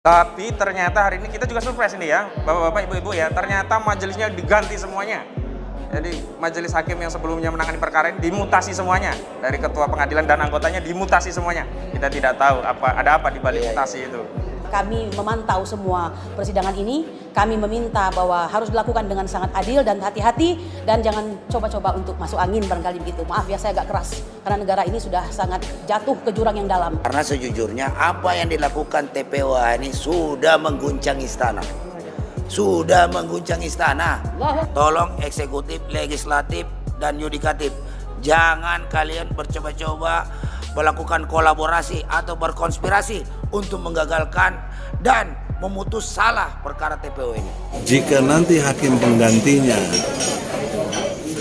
Tapi ternyata hari ini kita juga surprise nih ya, bapak-bapak, ibu-ibu ya. Ternyata majelisnya diganti semuanya. Jadi majelis hakim yang sebelumnya menangani perkara ini dimutasi semuanya. Dari ketua pengadilan dan anggotanya dimutasi semuanya. Kita tidak tahu ada apa di balik mutasi itu. Kami memantau semua persidangan ini, kami meminta bahwa harus dilakukan dengan sangat adil dan hati-hati dan jangan coba-coba untuk masuk angin barangkali begitu. Maaf ya saya agak keras karena negara ini sudah sangat jatuh ke jurang yang dalam. Karena sejujurnya apa yang dilakukan TPOA ini sudah mengguncang istana. Sudah mengguncang istana. Tolong eksekutif, legislatif, dan yudikatif. Jangan kalian bercoba-coba melakukan kolaborasi atau berkonspirasi untuk menggagalkan dan memutus salah perkara TPO ini. Jika nanti hakim penggantinya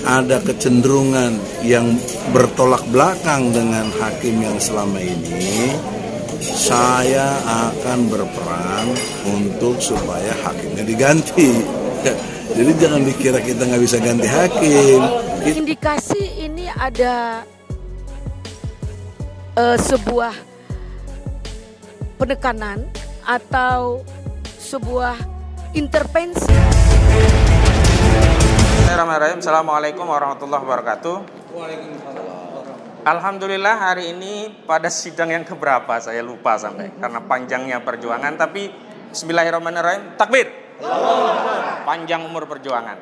ada kecenderungan yang bertolak belakang dengan hakim yang selama ini, saya akan berperan untuk supaya hakimnya diganti. Jadi jangan dikira kita nggak bisa ganti hakim. Indikasi ini ada sebuah penekanan atau sebuah intervensi. Bismillahirrahmanirrahim. Assalamualaikum warahmatullahi wabarakatuh. Alhamdulillah hari ini pada sidang yang keberapa saya lupa sampai karena panjangnya perjuangan, tapi Bismillahirrahmanirrahim, takbir. Panjang umur perjuangan.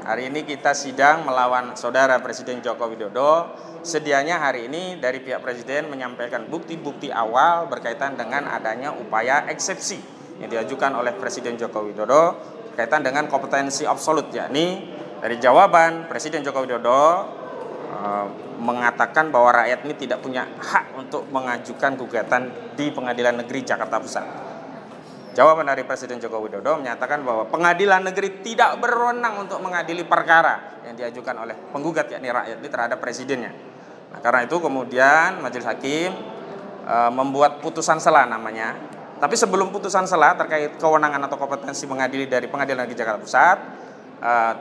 Hari ini kita sidang melawan saudara Presiden Joko Widodo. Sedianya hari ini dari pihak Presiden menyampaikan bukti-bukti awal berkaitan dengan adanya upaya eksepsi yang diajukan oleh Presiden Joko Widodo berkaitan dengan kompetensi absolut, yakni dari jawaban Presiden Joko Widodo mengatakan bahwa rakyat ini tidak punya hak untuk mengajukan gugatan di Pengadilan Negeri Jakarta Pusat. Jawaban dari Presiden Joko Widodo menyatakan bahwa Pengadilan Negeri tidak berwenang untuk mengadili perkara yang diajukan oleh penggugat, yakni rakyat ini terhadap presidennya. Nah, karena itu kemudian majelis hakim membuat putusan sela namanya. Tapi sebelum putusan sela terkait kewenangan atau kompetensi mengadili dari Pengadilan Negeri Jakarta Pusat,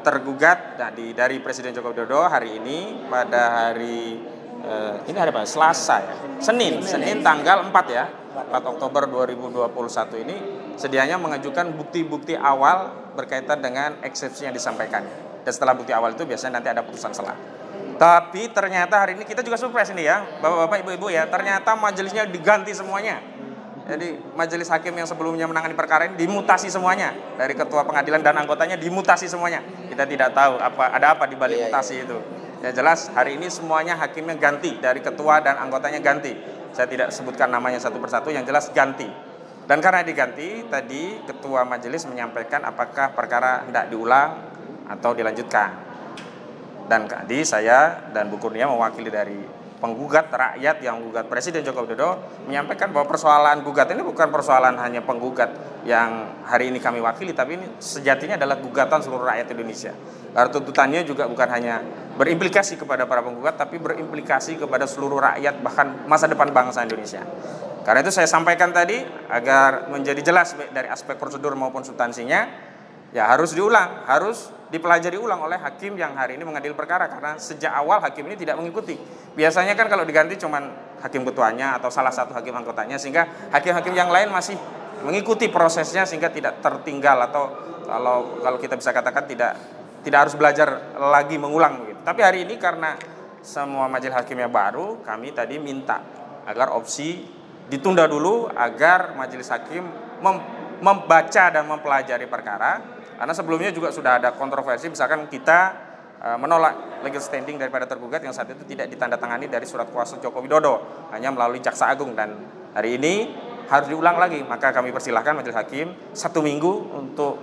tergugat dari Presiden Joko Widodo hari ini pada hari ini hari apa? Selasa ya. Senin tanggal 4 ya. 4 Oktober 2021 ini sedianya mengajukan bukti-bukti awal berkaitan dengan eksepsi yang disampaikan. Dan setelah bukti awal itu biasanya nanti ada putusan sela. Tapi ternyata hari ini kita juga surprise nih ya, bapak-bapak, ibu-ibu ya. Ternyata majelisnya diganti semuanya. Jadi majelis hakim yang sebelumnya menangani perkara ini dimutasi semuanya. Dari ketua pengadilan dan anggotanya dimutasi semuanya. Kita tidak tahu ada apa di balik mutasi itu. Ya jelas hari ini semuanya hakimnya ganti, dari ketua dan anggotanya ganti. Saya tidak sebutkan namanya satu persatu, yang jelas ganti. Dan karena diganti, tadi ketua majelis menyampaikan apakah perkara hendak diulang atau dilanjutkan. Dan tadi saya dan Bu Kurnia mewakili dari penggugat rakyat yang menggugat Presiden Joko Widodo menyampaikan bahwa persoalan gugat ini bukan persoalan hanya penggugat yang hari ini kami wakili, tapi ini sejatinya adalah gugatan seluruh rakyat Indonesia. Karena tuntutannya juga bukan hanya berimplikasi kepada para penggugat, tapi berimplikasi kepada seluruh rakyat, bahkan masa depan bangsa Indonesia. Karena itu saya sampaikan tadi agar menjadi jelas dari aspek prosedur maupun substansinya, ya harus diulang, harus dipelajari ulang oleh hakim yang hari ini mengadili perkara, karena sejak awal hakim ini tidak mengikuti. Biasanya kan kalau diganti cuman hakim ketuanya atau salah satu hakim anggotanya, sehingga hakim-hakim yang lain masih mengikuti prosesnya sehingga tidak tertinggal, atau kalau kita bisa katakan tidak harus belajar lagi mengulang gitu. Tapi hari ini karena semua majelis hakimnya baru, kami tadi minta agar opsi ditunda dulu agar majelis hakim membaca dan mempelajari perkara. Karena sebelumnya juga sudah ada kontroversi, misalkan kita menolak legal standing daripada tergugat yang saat itu tidak ditandatangani dari surat kuasa Joko Widodo, hanya melalui Jaksa Agung, dan hari ini harus diulang lagi. Maka kami persilahkan majelis hakim 1 minggu untuk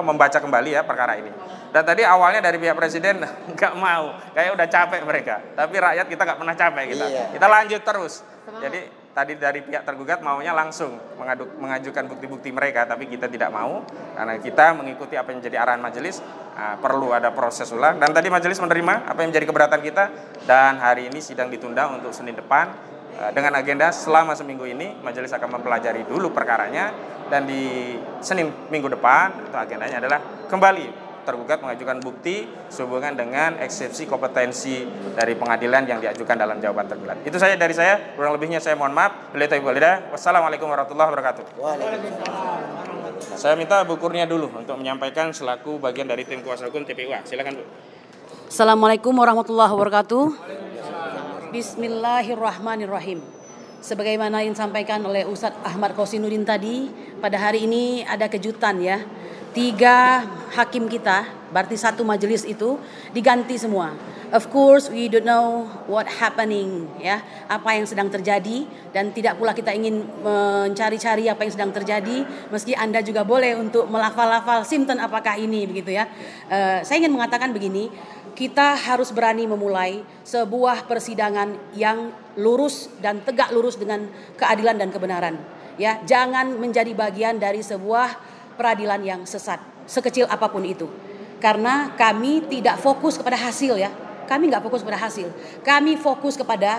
membaca kembali ya perkara ini. Dan tadi awalnya dari pihak Presiden nggak mau, kayak udah capek mereka. Tapi rakyat kita nggak pernah capek kita lanjut terus. Jadi tadi dari pihak tergugat maunya langsung mengajukan bukti-bukti mereka, tapi kita tidak mau karena kita mengikuti apa yang menjadi arahan majelis. Perlu ada proses ulang, dan tadi majelis menerima apa yang menjadi keberatan kita, dan hari ini sidang ditunda untuk Senin depan dengan agenda selama seminggu ini majelis akan mempelajari dulu perkaranya, dan di Senin minggu depan itu agendanya adalah kembali tergugat mengajukan bukti sehubungan dengan eksepsi kompetensi dari pengadilan yang diajukan dalam jawaban tergugat. Itu saja dari saya, kurang lebihnya saya mohon maaf. Wassalamualaikum warahmatullahi wabarakatuh. Saya minta Bu Kurnia dulu untuk menyampaikan selaku bagian dari tim kuasa hukum TPUA. Silakan Bu. Assalamualaikum warahmatullahi wabarakatuh. Bismillahirrahmanirrahim. Sebagaimana yang disampaikan oleh Ustadz Ahmad Khosinuddin tadi, pada hari ini ada kejutan ya. 3 hakim kita, berarti 1 majelis itu diganti semua. Of course we don't know what happening ya, apa yang sedang terjadi, dan tidak pula kita ingin mencari-cari apa yang sedang terjadi, meski Anda juga boleh untuk melafal-lafal simptom apakah ini begitu ya. Saya ingin mengatakan begini, kita harus berani memulai sebuah persidangan yang lurus dan tegak lurus dengan keadilan dan kebenaran. Ya, jangan menjadi bagian dari sebuah peradilan yang sesat, sekecil apapun itu. Karena kami tidak fokus kepada hasil ya. Kami nggak fokus pada hasil. Kami fokus kepada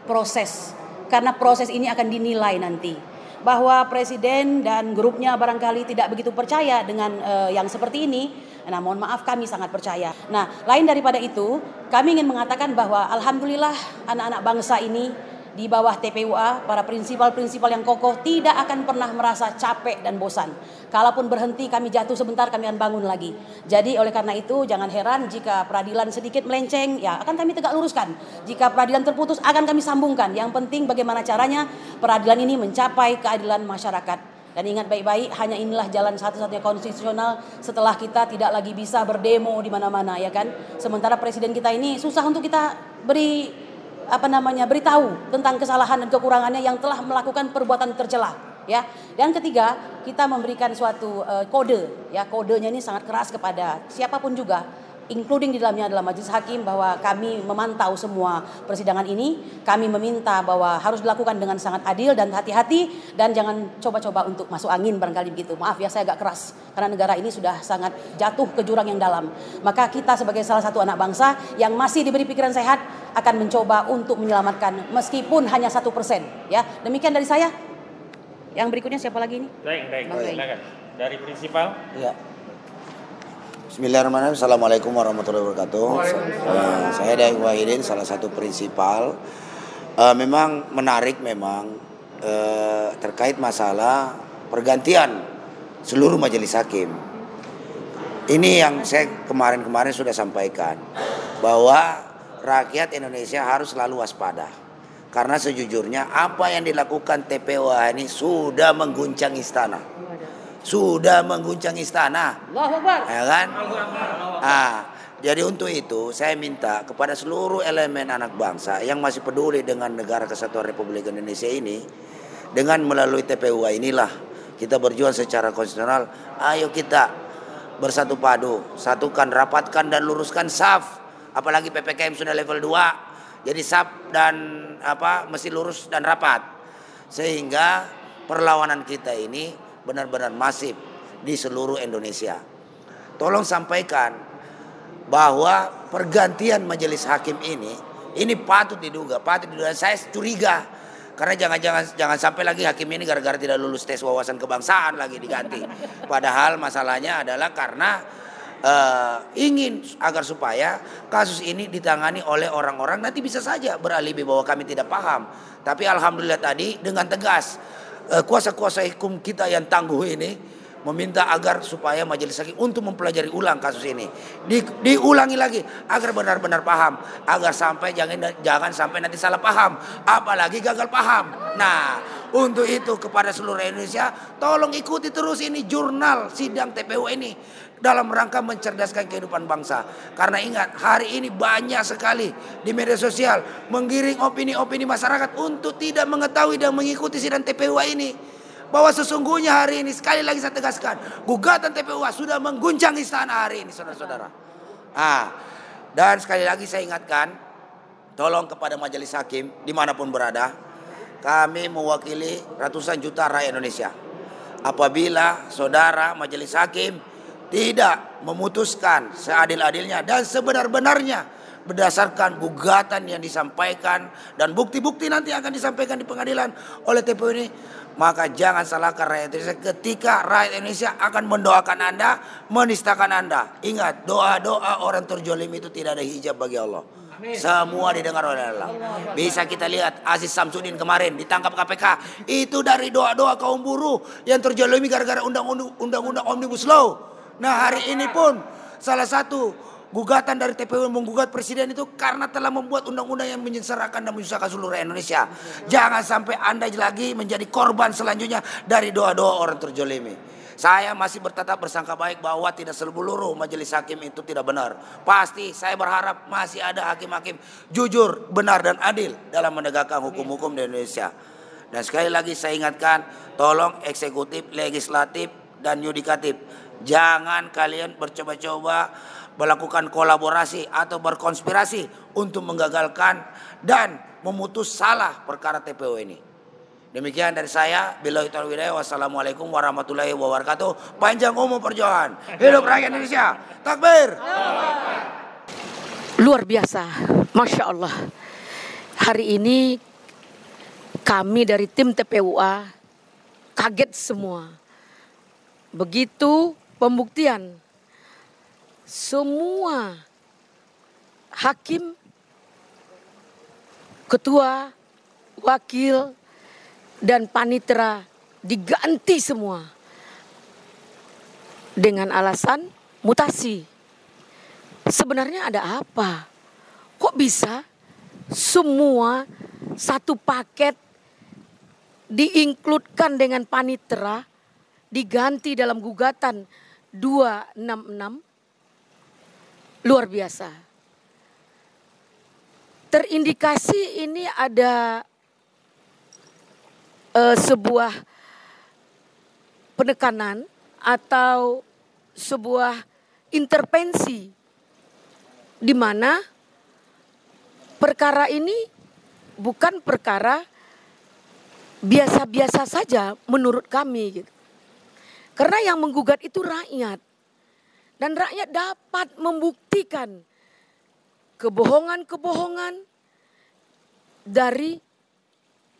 proses. Karena proses ini akan dinilai nanti. Bahwa presiden dan grupnya barangkali tidak begitu percaya dengan yang seperti ini. Nah, mohon maaf, kami sangat percaya. Nah, lain daripada itu, kami ingin mengatakan bahwa alhamdulillah anak-anak bangsa ini di bawah TPUA, para prinsipal-prinsipal yang kokoh tidak akan pernah merasa capek dan bosan. Kalaupun berhenti, kami jatuh sebentar, kami akan bangun lagi. Jadi oleh karena itu jangan heran jika peradilan sedikit melenceng, ya akan kami tegak luruskan. Jika peradilan terputus akan kami sambungkan. Yang penting bagaimana caranya peradilan ini mencapai keadilan masyarakat. Dan ingat baik-baik, hanya inilah jalan satu-satunya konstitusional setelah kita tidak lagi bisa berdemo di mana-mana, ya kan? Sementara presiden kita ini susah untuk kita beritahu tentang kesalahan dan kekurangannya yang telah melakukan perbuatan tercela, ya. Dan ketiga, kita memberikan suatu kode, ya, kodenya ini sangat keras kepada siapapun juga, including di dalamnya adalah majelis hakim, bahwa kami memantau semua persidangan ini. Kami meminta bahwa harus dilakukan dengan sangat adil dan hati-hati, dan jangan coba-coba untuk masuk angin barangkali begitu. Maaf ya, saya agak keras karena negara ini sudah sangat jatuh ke jurang yang dalam. Maka kita sebagai salah satu anak bangsa yang masih diberi pikiran sehat akan mencoba untuk menyelamatkan meskipun hanya 1%, ya. Demikian dari saya. Yang berikutnya siapa lagi ini? Baik. Silakan. Dari prinsipal. Ya. Bismillahirrahmanirrahim. Assalamualaikum warahmatullahi wabarakatuh. Saya Daeng Wahidin, salah satu prinsipal. Memang menarik terkait masalah pergantian seluruh majelis hakim. Ini yang saya kemarin sudah sampaikan, bahwa rakyat Indonesia harus selalu waspada. Karena sejujurnya apa yang dilakukan TPUA ini sudah mengguncang istana. Ya kan? Jadi untuk itu saya minta kepada seluruh elemen anak bangsa yang masih peduli dengan negara kesatuan Republik Indonesia ini, dengan melalui TPUA inilah kita berjuang secara konstitusional. Ayo kita bersatu padu, satukan, rapatkan dan luruskan SAF. Apalagi PPKM sudah level 2. Jadi SAF dan mesti lurus dan rapat. Sehingga perlawanan kita ini benar-benar masif di seluruh Indonesia. Tolong sampaikan bahwa pergantian majelis hakim ini patut diduga. Saya curiga karena jangan sampai lagi hakim ini gara-gara tidak lulus tes wawasan kebangsaan lagi diganti. Padahal masalahnya adalah karena ingin agar supaya kasus ini ditangani oleh orang-orang nanti bisa saja beralibi bahwa kami tidak paham. Tapi alhamdulillah tadi dengan tegas kuasa-kuasa hukum kita yang tangguh ini meminta agar supaya majelis hakim untuk mempelajari ulang kasus ini, diulangi lagi agar benar-benar paham, agar jangan sampai nanti salah paham, apalagi gagal paham. Nah, untuk itu kepada seluruh Indonesia, tolong ikuti terus ini jurnal sidang TPU ini dalam rangka mencerdaskan kehidupan bangsa. Karena ingat, hari ini banyak sekali di media sosial menggiring opini-opini masyarakat untuk tidak mengetahui dan mengikuti sidang TPUA ini. Bahwa sesungguhnya hari ini, sekali lagi saya tegaskan, gugatan TPUA sudah mengguncang istana hari ini, saudara-saudara. Dan sekali lagi saya ingatkan, tolong kepada majelis hakim dimanapun berada, kami mewakili ratusan juta rakyat Indonesia. Apabila saudara majelis hakim tidak memutuskan seadil-adilnya dan sebenar-benarnya berdasarkan gugatan yang disampaikan dan bukti-bukti nanti akan disampaikan di pengadilan oleh TPU ini, maka jangan salahkan rakyat Indonesia ketika rakyat Indonesia akan mendoakan Anda, menistakan Anda. Ingat, doa-doa orang terzolimi itu tidak ada hijab bagi Allah. Semua didengar oleh Allah. Bisa kita lihat Aziz Samsudin kemarin ditangkap KPK. Itu dari doa-doa kaum buruh yang terzolimi gara-gara undang-undang Omnibus Law. Nah, hari ini pun salah satu gugatan dari TPU menggugat presiden itu karena telah membuat undang-undang yang menyengsarakan dan menyusahkan seluruh Indonesia. Jangan sampai Anda lagi menjadi korban selanjutnya dari doa-doa orang terzolimi. Saya masih bertetap bersangka baik bahwa tidak seluruh majelis hakim itu tidak benar. Pasti saya berharap masih ada hakim-hakim jujur, benar dan adil dalam menegakkan hukum-hukum di Indonesia. Dan sekali lagi saya ingatkan, tolong eksekutif, legislatif dan yudikatif, jangan kalian bercoba-coba melakukan kolaborasi atau berkonspirasi untuk menggagalkan dan memutus salah perkara TPO ini. Demikian dari saya. Billahi taufiq wal hidayah. Wassalamualaikum warahmatullahi wabarakatuh. Panjang umur perjuangan. Hidup rakyat Indonesia. Takbir. Luar biasa, Masya Allah. Hari ini kami dari tim TPUA kaget semua. Begitu pembuktian, semua hakim, ketua, wakil, dan panitera diganti semua dengan alasan mutasi. Sebenarnya ada apa? Kok bisa semua satu paket diinkludkan dengan panitera diganti dalam gugatan 266? Luar biasa. Terindikasi ini ada sebuah penekanan atau sebuah intervensi di mana perkara ini bukan perkara biasa-biasa saja menurut kami gitu. Karena yang menggugat itu rakyat. Dan rakyat dapat membuktikan kebohongan-kebohongan dari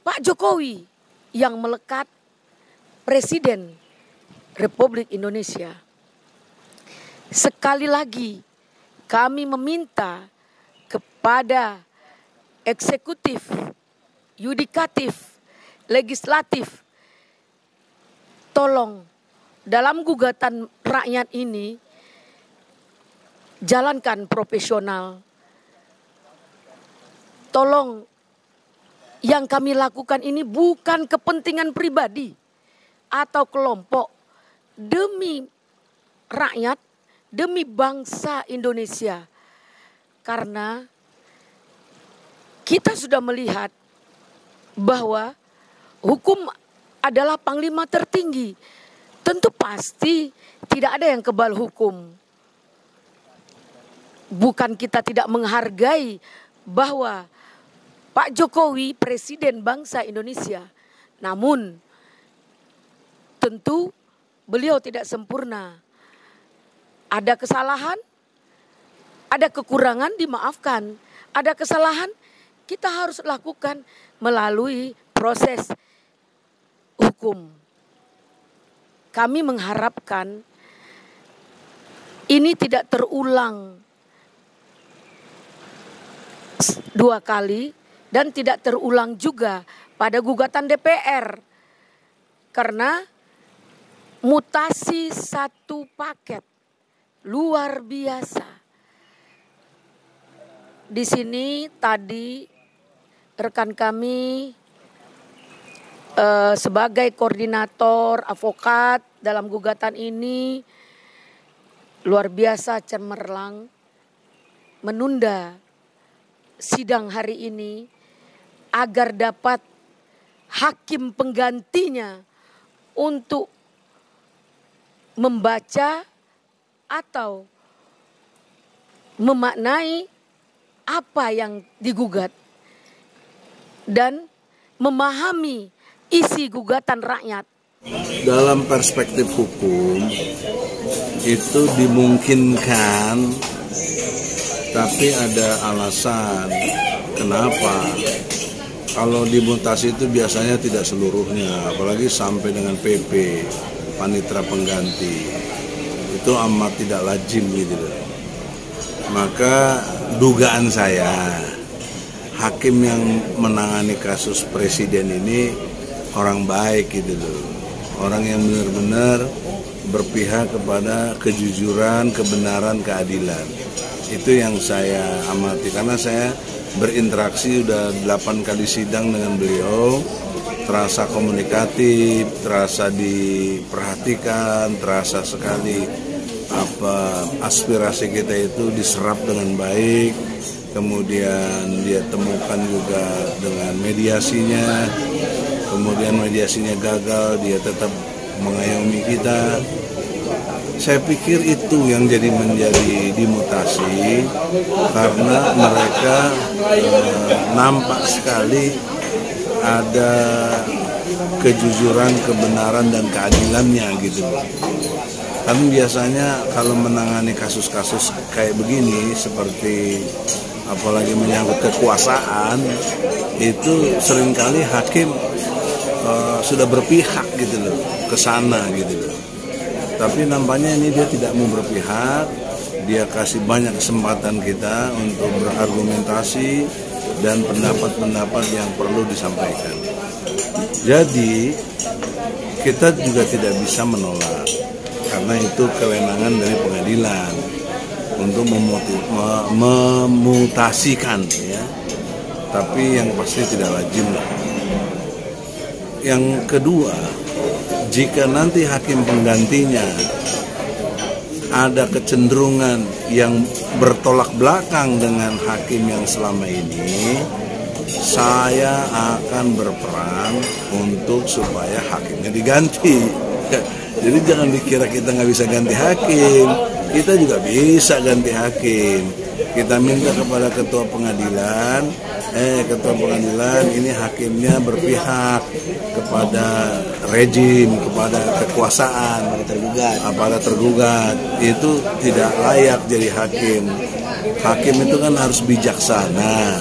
Pak Jokowi yang melekat Presiden Republik Indonesia. Sekali lagi kami meminta kepada eksekutif, yudikatif, legislatif, tolong dalam gugatan rakyat ini jalankan profesional. Tolong, yang kami lakukan ini bukan kepentingan pribadi atau kelompok, demi rakyat, demi bangsa Indonesia. Karena kita sudah melihat bahwa hukum adalah panglima tertinggi. Tentu pasti tidak ada yang kebal hukum. Bukan kita tidak menghargai bahwa Pak Jokowi Presiden bangsa Indonesia. Namun tentu beliau tidak sempurna. Ada kesalahan, ada kekurangan, dimaafkan. Ada kesalahan, kita harus lakukan melalui proses hukum. Kami mengharapkan ini tidak terulang 2 kali dan tidak terulang juga pada gugatan DPR. Karena mutasi satu paket luar biasa. Di sini tadi rekan kami sebagai koordinator advokat dalam gugatan ini luar biasa cemerlang menunda sidang hari ini agar dapat hakim penggantinya untuk membaca atau memaknai apa yang digugat dan memahami isi gugatan rakyat. Dalam perspektif hukum itu dimungkinkan, tapi ada alasan kenapa Kalau dimutasi itu biasanya tidak seluruhnya, apalagi sampai dengan PP, panitera pengganti. Itu amat tidak lazim gitu loh. Maka dugaan saya, hakim yang menangani kasus presiden ini orang baik gitu loh. Orang yang benar-benar berpihak kepada kejujuran, kebenaran, keadilan. Itu yang saya amati, karena saya berinteraksi udah 8 kali sidang dengan beliau. Terasa komunikatif, terasa diperhatikan, terasa sekali aspirasi kita itu diserap dengan baik. Kemudian dia temukan juga dengan mediasinya. Kemudian mediasinya gagal, dia tetap mengayomi kita. Saya pikir itu yang menjadi dimutasi, karena mereka nampak sekali ada kejujuran, kebenaran, dan keadilannya gitu. Kan biasanya kalau menangani kasus-kasus kayak begini, seperti apalagi menyangkut kekuasaan, itu seringkali hakim sudah berpihak gitu loh, ke sana gitu loh. Tapi nampaknya ini dia tidak mau berpihak, dia kasih banyak kesempatan kita untuk berargumentasi dan pendapat-pendapat yang perlu disampaikan. Jadi kita juga tidak bisa menolak, karena itu kewenangan dari pengadilan untuk memutasikan ya. Tapi yang pasti tidak lazim lah. Yang kedua, jika nanti hakim penggantinya ada kecenderungan yang bertolak belakang dengan hakim yang selama ini, saya akan berperan untuk supaya hakimnya diganti. Jadi jangan dikira kita nggak bisa ganti hakim, kita juga bisa ganti hakim. Kita minta kepada ketua pengadilan, ini hakimnya berpihak kepada rejim, kepada kekuasaan, apabila tergugat, itu tidak layak jadi hakim. Hakim itu kan harus bijaksana,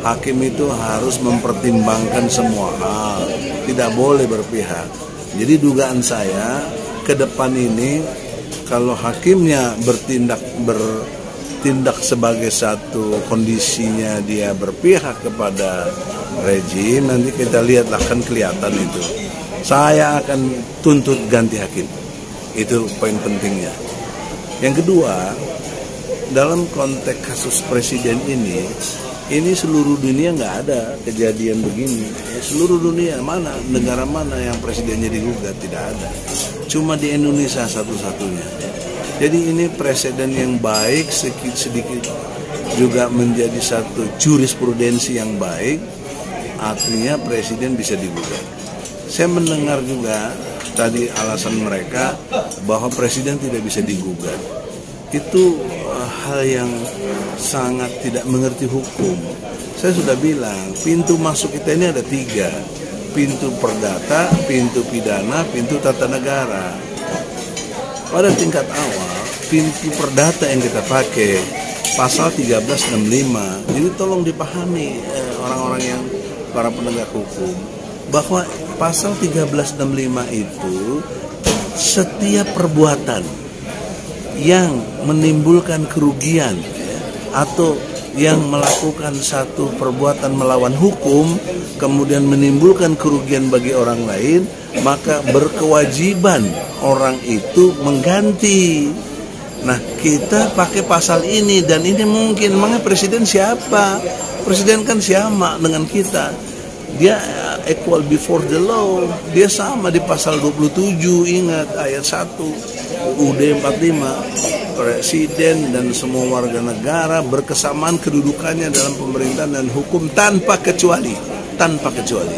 hakim itu harus mempertimbangkan semua hal, tidak boleh berpihak. Jadi dugaan saya ke depan ini, kalau hakimnya bertindak sebagai satu kondisinya dia berpihak kepada rejim, nanti kita lihatlah, kan kelihatan itu. Saya akan tuntut ganti hakim. Itu poin pentingnya. Yang kedua, dalam konteks kasus presiden ini seluruh dunia nggak ada kejadian begini. Seluruh dunia mana, negara mana yang presidennya digugat? Tidak ada. Cuma di Indonesia satu-satunya. Jadi ini presiden yang baik, sedikit juga menjadi satu jurisprudensi yang baik, artinya presiden bisa digugat. Saya mendengar juga tadi alasan mereka bahwa presiden tidak bisa digugat. Itu hal yang sangat tidak mengerti hukum. Saya sudah bilang, pintu masuk kita ini ada 3. Pintu perdata, pintu pidana, pintu tata negara. Pada tingkat awal, pintu perdata yang kita pakai pasal 1365. Jadi tolong dipahami orang-orang yang para penegak hukum, bahwa pasal 1365 itu setiap perbuatan yang menimbulkan kerugian atau yang melakukan satu perbuatan melawan hukum kemudian menimbulkan kerugian bagi orang lain, maka berkewajiban orang itu mengganti. Nah, kita pakai pasal ini, dan ini mungkin, makanya presiden siapa? Presiden kan sama dengan kita. Dia equal before the law. Dia sama di pasal 27, ingat ayat 1 UUD 45. Presiden dan semua warga negara berkesamaan kedudukannya dalam pemerintahan dan hukum tanpa kecuali. Tanpa kecuali.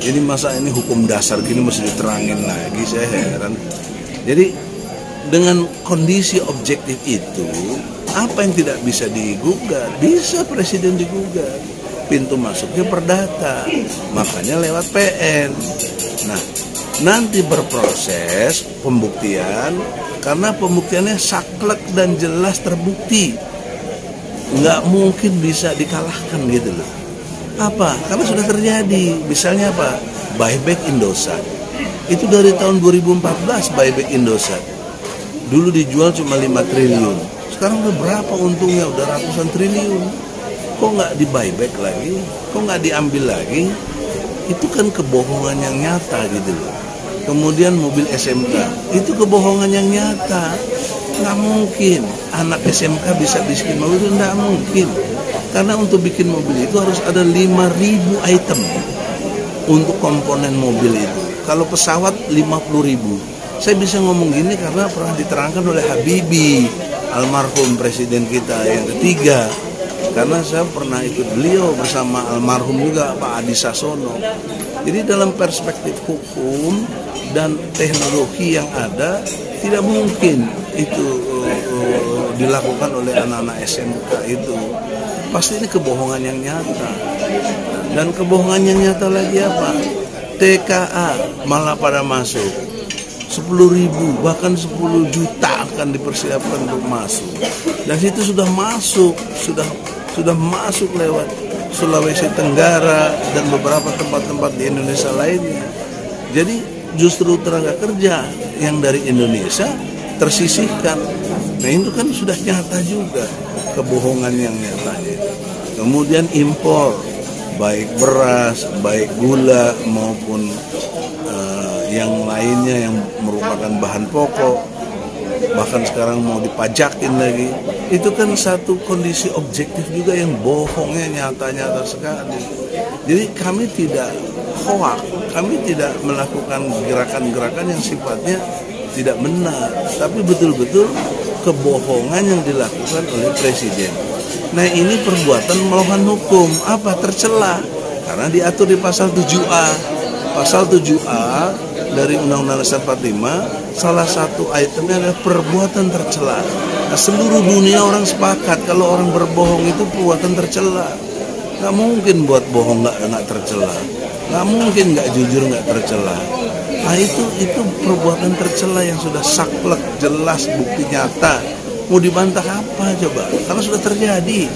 Jadi masa ini hukum dasar gini mesti diterangin lagi, saya heran. Jadi dengan kondisi objektif itu, apa yang tidak bisa digugat? Bisa presiden digugat. Pintu masuknya perdata, makanya lewat PN. Nah, nanti berproses pembuktian, karena pembuktiannya saklek dan jelas terbukti, nggak mungkin bisa dikalahkan gitu loh. Apa? Karena sudah terjadi. Misalnya apa? Buyback Indosat. Itu dari tahun 2014 buyback Indosat. Dulu dijual cuma 5 triliun. Sekarang udah berapa untungnya? Udah ratusan triliun. Kok nggak di buyback lagi? Kok nggak diambil lagi? Itu kan kebohongan yang nyata gitu loh. Kemudian mobil SMK, itu kebohongan yang nyata. Nggak mungkin anak SMK bisa bikin mobil, itu nggak mungkin. Karena untuk bikin mobil itu harus ada 5.000 item untuk komponen mobil itu. Kalau pesawat 50.000. Saya bisa ngomong gini karena pernah diterangkan oleh Habibie, almarhum presiden kita yang ketiga. Karena saya pernah ikut beliau bersama almarhum juga Pak Adi Sasono. Jadi dalam perspektif hukum dan teknologi yang ada, tidak mungkin itu dilakukan oleh anak-anak SMK itu. Pasti ini kebohongan yang nyata. Dan kebohongan yang nyata lagi apa? TKA malah pada masuk. 10.000 bahkan 10 juta akan dipersiapkan untuk masuk. Dan itu sudah masuk, sudah masuk lewat Sulawesi Tenggara dan beberapa tempat-tempat di Indonesia lainnya. Jadi justru tenaga kerja yang dari Indonesia tersisihkan. Nah itu kan sudah nyata juga kebohongan yang nyatanya. Kemudian impor, baik beras, baik gula maupun yang lainnya yang merupakan bahan pokok, bahkan sekarang mau dipajakin lagi. Itu kan satu kondisi objektif juga yang bohongnya nyata-nyata sekali. Jadi kami tidak hoak, kami tidak melakukan gerakan-gerakan yang sifatnya tidak benar, tapi betul-betul kebohongan yang dilakukan oleh Presiden. Nah ini perbuatan melawan hukum, apa? Tercela, karena diatur di pasal 7A. Pasal 7A dari Undang-Undang Dasar 45, salah satu itemnya adalah perbuatan tercela. Nah, seluruh dunia orang sepakat kalau orang berbohong itu perbuatan tercela. Nggak mungkin buat bohong nggak tercela. Nggak mungkin nggak jujur nggak tercela. Nah itu perbuatan tercela yang sudah saklek, jelas, bukti nyata. Mau dibantah apa coba? Karena sudah terjadi.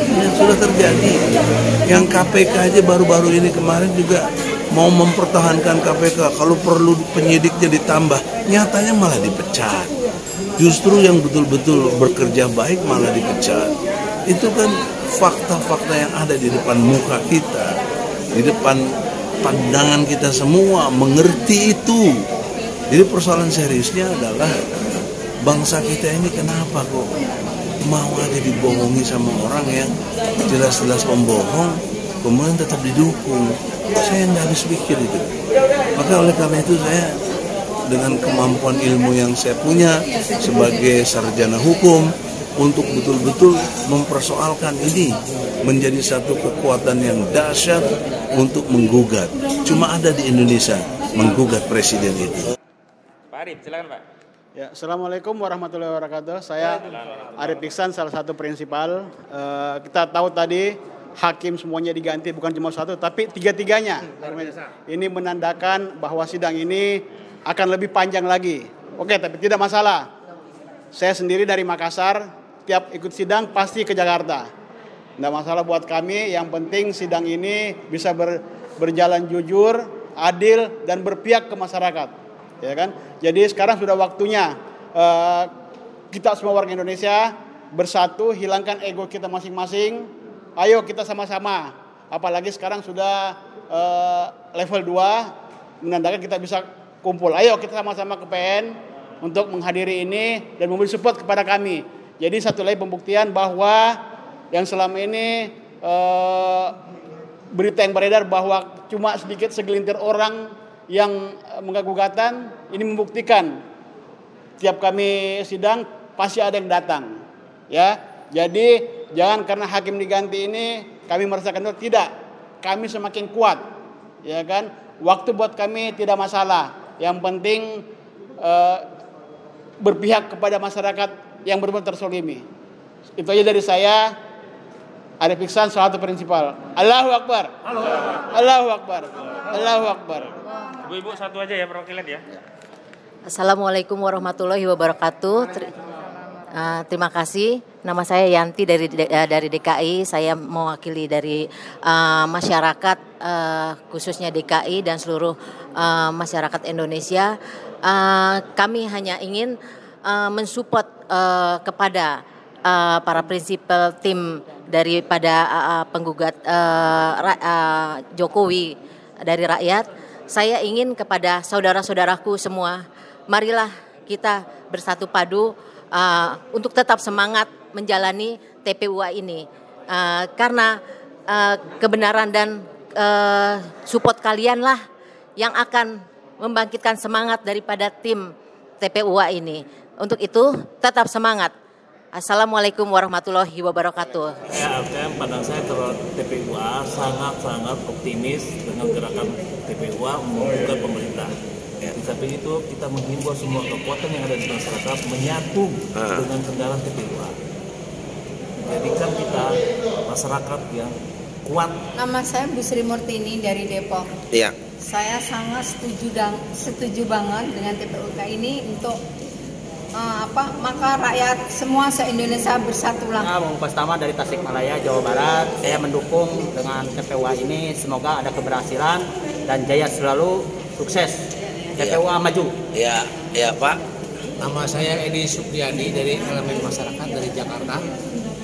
Ya, sudah terjadi. Yang KPK aja baru-baru ini kemarin juga mau mempertahankan KPK, kalau perlu penyidiknya ditambah, nyatanya malah dipecat. Justru yang betul-betul bekerja baik malah dipecat. Itu kan fakta-fakta yang ada di depan muka kita, di depan pandangan kita semua, mengerti itu. Jadi persoalan seriusnya adalah bangsa kita ini kenapa kok mau aja dibohongi sama orang yang jelas-jelas pembohong, kemudian tetap didukung. Saya nggak habis pikir itu. Maka oleh karena itu saya dengan kemampuan ilmu yang saya punya sebagai sarjana hukum untuk betul-betul mempersoalkan ini menjadi satu kekuatan yang dahsyat untuk menggugat. Cuma ada di Indonesia menggugat presiden itu. Pak Arif, silakan Pak. Ya, Assalamualaikum warahmatullahi wabarakatuh. Saya Arif Iksan, salah satu prinsipal. Kita tahu tadi hakim semuanya diganti, bukan cuma satu, tapi tiga-tiganya. Ini menandakan bahwa sidang ini akan lebih panjang lagi. Oke, tapi tidak masalah. Saya sendiri dari Makassar, tiap ikut sidang pasti ke Jakarta. Tidak masalah buat kami, yang penting sidang ini bisa berjalan jujur, adil, dan berpihak ke masyarakat. Ya kan? Jadi sekarang sudah waktunya kita semua warga Indonesia bersatu, hilangkan ego kita masing-masing. Ayo kita sama-sama, apalagi sekarang sudah level 2, menandakan kita bisa kumpul. Ayo kita sama-sama ke PN untuk menghadiri ini dan memberi support kepada kami. Jadi satu lagi pembuktian bahwa yang selama ini berita yang beredar bahwa cuma sedikit segelintir orang yang menggugatan, ini membuktikan tiap kami sidang pasti ada yang datang. Ya, jadi jangan karena hakim diganti ini kami merasakan tidak, kami semakin kuat, ya kan? Waktu buat kami tidak masalah. Yang penting berpihak kepada masyarakat yang benar-benar tersolimi. Itu aja dari saya. Arif Iksan, salah satu prinsipal. Allahu Akbar. Allahu Akbar. Allahu Akbar. Ibu-ibu satu aja ya perwakilan ya. Assalamualaikum warahmatullahi wabarakatuh. Terima kasih. Nama saya Yanti dari DKI. Saya mewakili dari masyarakat khususnya DKI dan seluruh masyarakat Indonesia. Kami hanya ingin mensupport kepada para prinsipal tim daripada penggugat Jokowi dari rakyat. Saya ingin kepada saudara-saudaraku semua, marilah kita bersatu padu untuk tetap semangat menjalani TPUA ini, karena kebenaran dan support kalian lah yang akan membangkitkan semangat daripada tim TPUA ini. Untuk itu tetap semangat. Assalamualaikum warahmatullahi wabarakatuh. Pandang saya terhadap TPUA sangat-sangat optimis dengan gerakan TPUA membuka pemerintah. Di samping itu kita menghimbau semua kekuatan yang ada di masyarakat menyatu dengan kendala TPUA. Jadikan kita masyarakat yang kuat. Nama saya Bu Sri Murtini dari Depok. Iya. Saya sangat setuju banget dengan TPUK ini untuk maka rakyat semua se-Indonesia bersatulah. Pertama dari Tasikmalaya, Jawa Barat, saya mendukung dengan TPUA ini. Semoga ada keberhasilan dan jaya selalu, sukses. TPUA maju. Iya, iya Pak. Nama saya Edi Supriyadi dari Elemen Masyarakat dari Jakarta.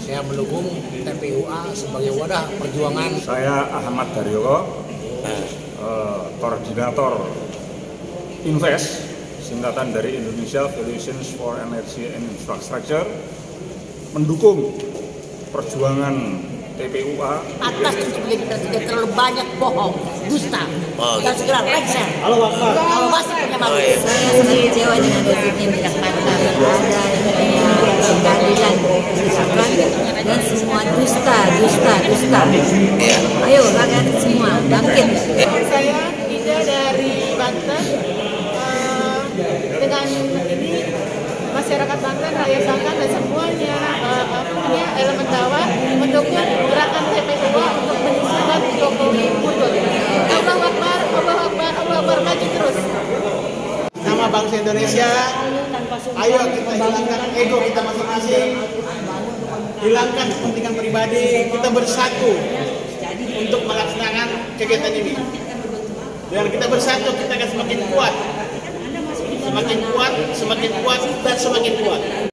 Saya mendukung TPUA sebagai wadah perjuangan. Saya Ahmad Daryogo, koordinator Invest, singkatan dari Indonesia Coalitions for Energy and Infrastructure, mendukung perjuangan TPUA. Atas untuk menjadi presiden terlalu banyak bohong, dusta, dan segera lengser. Kalau masih punya malu. Saya sangat kecewa dengan wujudnya minyak mata. Ada keadilan misalkan dan semua dusta. Ayo rakyat semua bangkit. Saya Ida dari Banten. Dengan ini masyarakat Banten, rakyat Banten dan semuanya elemen Jawa mendukung gerakan TPUA untuk menyusulkan Jokowi mundur. Allahu Akbar, Allahu Akbar, Allahu Akbar, maju terus. Nama bangsa Indonesia, ayo kita hilangkan ego kita masing-masing, hilangkan kepentingan pribadi, kita bersatu untuk melaksanakan kegiatan ini. Dengan kita bersatu, kita akan semakin kuat, dan semakin kuat.